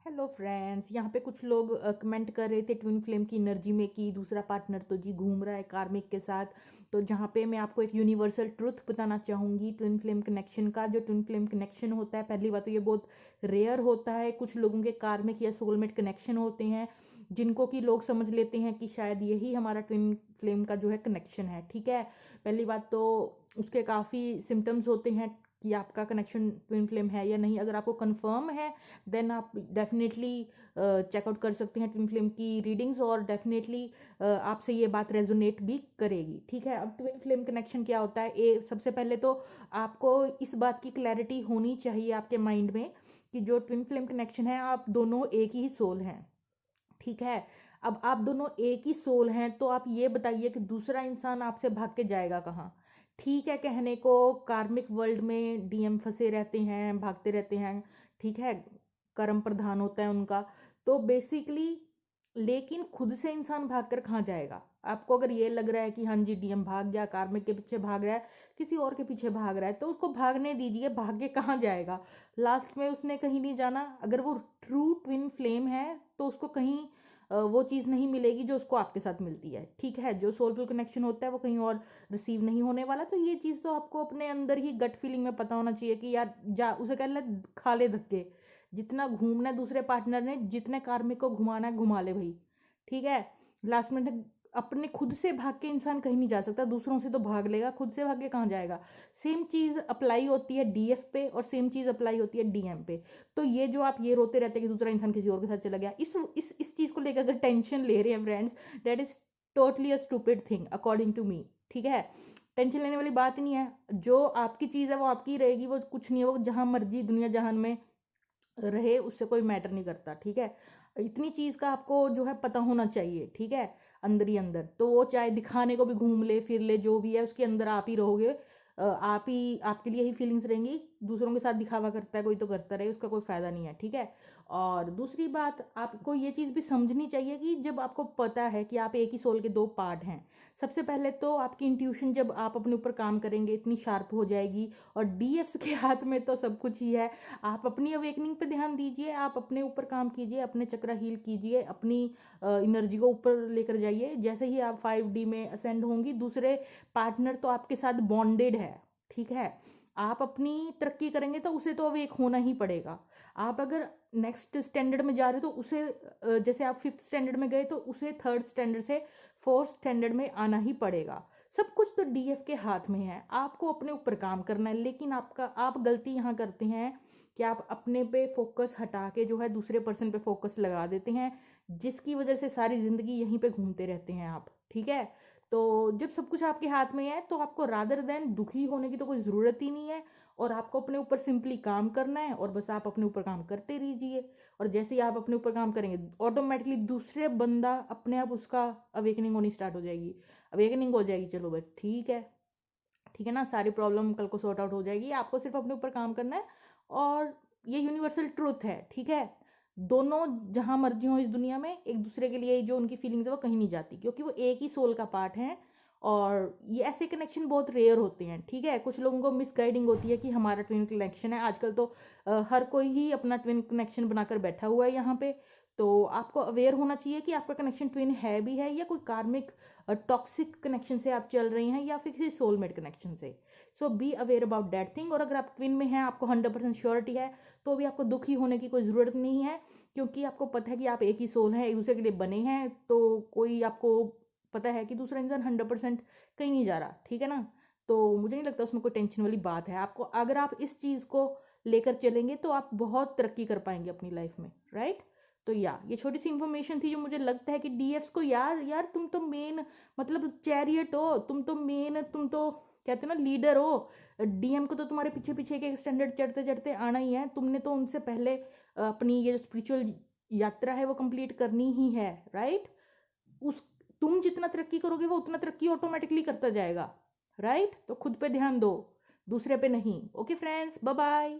Hello friends, यहाँ पे कुछ लोग कमेंट कर रहे थे ट्विन फ्लेम की एनर्जी में कि दूसरा पार्टनर तो जी घूम रहा है कार्मिक के साथ। तो जहाँ पे मैं आपको एक यूनिवर्सल ट्रुथ बताना चाहूँगी ट्विन फ्लेम कनेक्शन का। जो ट्विन फ्लेम कनेक्शन होता है, पहली बात तो ये बहुत रेयर होता है। कुछ लोगों के कार्मिक या सोलमेट कनेक्शन होते हैं जिनको कि लोग समझ लेते हैं कि शायद यही हमारा ट्विन फ्लेम का जो है कनेक्शन है। ठीक है, पहली बात तो उसके काफ़ी सिम्टम्स होते हैं कि आपका कनेक्शन ट्विन फ्लेम है या नहीं। अगर आपको कंफर्म है देन आप डेफिनेटली चेकआउट कर सकते हैं ट्विन फ्लेम की रीडिंग्स, और डेफिनेटली आपसे ये बात रेजोनेट भी करेगी। ठीक है, अब ट्विन फ्लेम कनेक्शन क्या होता है? सबसे पहले तो आपको इस बात की क्लैरिटी होनी चाहिए आपके माइंड में कि जो ट्विन फ्लेम कनेक्शन है, आप दोनों एक ही सोल हैं। ठीक है, अब आप दोनों एक ही सोल हैं तो आप ये बताइए कि दूसरा इंसान आपसे भाग के जाएगा कहाँ? ठीक है, कहने को कार्मिक वर्ल्ड में डीएम फंसे रहते हैं, भागते रहते हैं। ठीक है, कर्म प्रधान होता है उनका। तो बेसिकली लेकिन खुद से इंसान भागकर कहाँ जाएगा? आपको अगर ये लग रहा है कि हाँ जी डीएम भाग गया, कार्मिक के पीछे भाग रहा है, किसी और के पीछे भाग रहा है, तो उसको भागने दीजिए। भाग के कहाँ जाएगा? लास्ट में उसने कहीं नहीं जाना। अगर वो ट्रू ट्विन फ्लेम है तो उसको कहीं वो चीज़ नहीं मिलेगी जो उसको आपके साथ मिलती है। ठीक है, जो सोलफुल कनेक्शन होता है वो कहीं और रिसीव नहीं होने वाला। तो ये चीज़ तो आपको अपने अंदर ही गट फीलिंग में पता होना चाहिए कि यार जा, उसे कह ले खा ले धक्के। जितना घूमना है दूसरे पार्टनर ने, जितने कार्मिक को घुमाना है घुमा ले भाई। ठीक है, लास्ट में अपने खुद से भाग के इंसान कहीं नहीं जा सकता। दूसरों से तो भाग लेगा, खुद से भाग के कहाँ जाएगा? सेम चीज़ अप्लाई होती है डीएफ पे और सेम चीज़ अप्लाई होती है डीएम पे। तो ये जो आप ये रोते रहते हैं कि दूसरा इंसान किसी और के साथ चला गया, इस चीज को लेकर अगर टेंशन ले रहे हैं friends, that is totally a stupid thing according to me. ठीक है, टेंशन लेने वाली बात ही नहीं है। जो आपकी चीज है वो आपकी ही रहेगी, वो कुछ नहीं है, वो जहां मर्जी दुनिया जहान में रहे उससे कोई मैटर नहीं करता। ठीक है, इतनी चीज का आपको जो है पता होना चाहिए। ठीक है, अंदर ही अंदर तो वो चाहे दिखाने को भी घूम ले फिर ले, जो भी है उसके अंदर आप ही रहोगे। आप ही, आपके लिए ही फीलिंग्स रहेंगी। दूसरों के साथ दिखावा करता है कोई तो करता रहे, उसका कोई फायदा नहीं है। ठीक है, और दूसरी बात आपको ये चीज भी समझनी चाहिए कि जब आपको पता है कि आप एक ही सोल के दो पार्ट हैं, सबसे पहले तो आपकी इंट्यूशन जब आप अपने ऊपर काम करेंगे इतनी शार्प हो जाएगी। और डीएफ्स के हाथ में तो सब कुछ ही है। आप अपनी अवेकनिंग पे ध्यान दीजिए, आप अपने ऊपर काम कीजिए, अपने चक्रा हील कीजिए, अपनी एनर्जी को ऊपर लेकर जाइए। जैसे ही आप 5D में असेंड होंगी, दूसरे पार्टनर तो आपके साथ बॉन्डेड है। ठीक है, आप अपनी तरक्की करेंगे तो उसे तो अवेक होना ही पड़ेगा। आप अगर नेक्स्ट स्टैंडर्ड में जा रहे हो तो उसे जैसे आप 5th स्टैंडर्ड में गए तो उसे 3rd स्टैंडर्ड से 4th स्टैंडर्ड में आना ही पड़ेगा। सब कुछ तो डीएफ के हाथ में है, आपको अपने ऊपर काम करना है। लेकिन आप गलती यहाँ करते हैं कि आप अपने पे फोकस हटा के जो है दूसरे पर्सन पे फोकस लगा देते हैं, जिसकी वजह से सारी जिंदगी यहीं पे घूमते रहते हैं आप। ठीक है, तो जब सब कुछ आपके हाथ में है तो आपको रादर देन दुखी होने की तो कोई ज़रूरत ही नहीं है। और आपको अपने ऊपर सिंपली काम करना है, और बस आप अपने ऊपर काम करते रहिए। और जैसे ही आप अपने ऊपर काम करेंगे ऑटोमेटिकली दूसरे बंदा अपने आप उसका अवेकनिंग होनी स्टार्ट हो जाएगी। अवेकनिंग हो जाएगी, चलो बस ठीक है। ठीक है ना, सारी प्रॉब्लम कल को सॉर्ट आउट हो जाएगी। आपको सिर्फ अपने ऊपर काम करना है। और ये यूनिवर्सल ट्रूथ है। ठीक है, दोनों जहां मर्जी हो इस दुनिया में एक दूसरे के लिए जो उनकी फीलिंग्स है वो कहीं नहीं जाती, क्योंकि वो एक ही सोल का पार्ट है। और ये ऐसे कनेक्शन बहुत रेयर होते हैं। ठीक है, कुछ लोगों को मिसगाइडिंग होती है कि हमारा ट्विन कनेक्शन है। आजकल तो हर कोई ही अपना ट्विन कनेक्शन बनाकर बैठा हुआ है यहाँ पे। तो आपको अवेयर होना चाहिए कि आपका कनेक्शन ट्विन है भी है या कोई कार्मिक टॉक्सिक कनेक्शन से आप चल रहे हैं या फिर किसी सोलमेट कनेक्शन से। So be aware about that thing. और अगर आप ट्विन में हैं, आपको 100% श्योरिटी है, तो भी आपको दुखी होने की कोई ज़रूरत नहीं है, क्योंकि आपको पता है कि आप एक ही सोल हैं, एक दूसरे के लिए बने हैं। तो कोई आपको पता है कि दूसरा इंसान 100% कहीं नहीं जा रहा। ठीक है ना, तो मुझे नहीं लगता उसमें कोई टेंशन वाली बात है। आपको अगर आप इस चीज़ को लेकर चलेंगे तो आप बहुत तरक्की कर पाएंगे अपनी लाइफ में, राइट? तो ये छोटी सी इंफॉर्मेशन थी जो मुझे लगता है कि डीएफ्स को, यार यार तुम तो मेन, मतलब चैरियट हो, तुम तो मेन, तुम तो कहते हो ना लीडर हो। डीएम को तो तुम्हारे पीछे पीछे एक स्टैंडर्ड चढ़ते चढ़ते आना ही है। तुमने तो उनसे पहले अपनी ये स्पिरिचुअल यात्रा है वो कंप्लीट करनी ही है, राइट? उस तुम जितना तरक्की करोगे वो उतना तरक्की ऑटोमेटिकली करता जाएगा, राइट? तो खुद पे ध्यान दो, दूसरे पे नहीं। Okay friends, bye bye.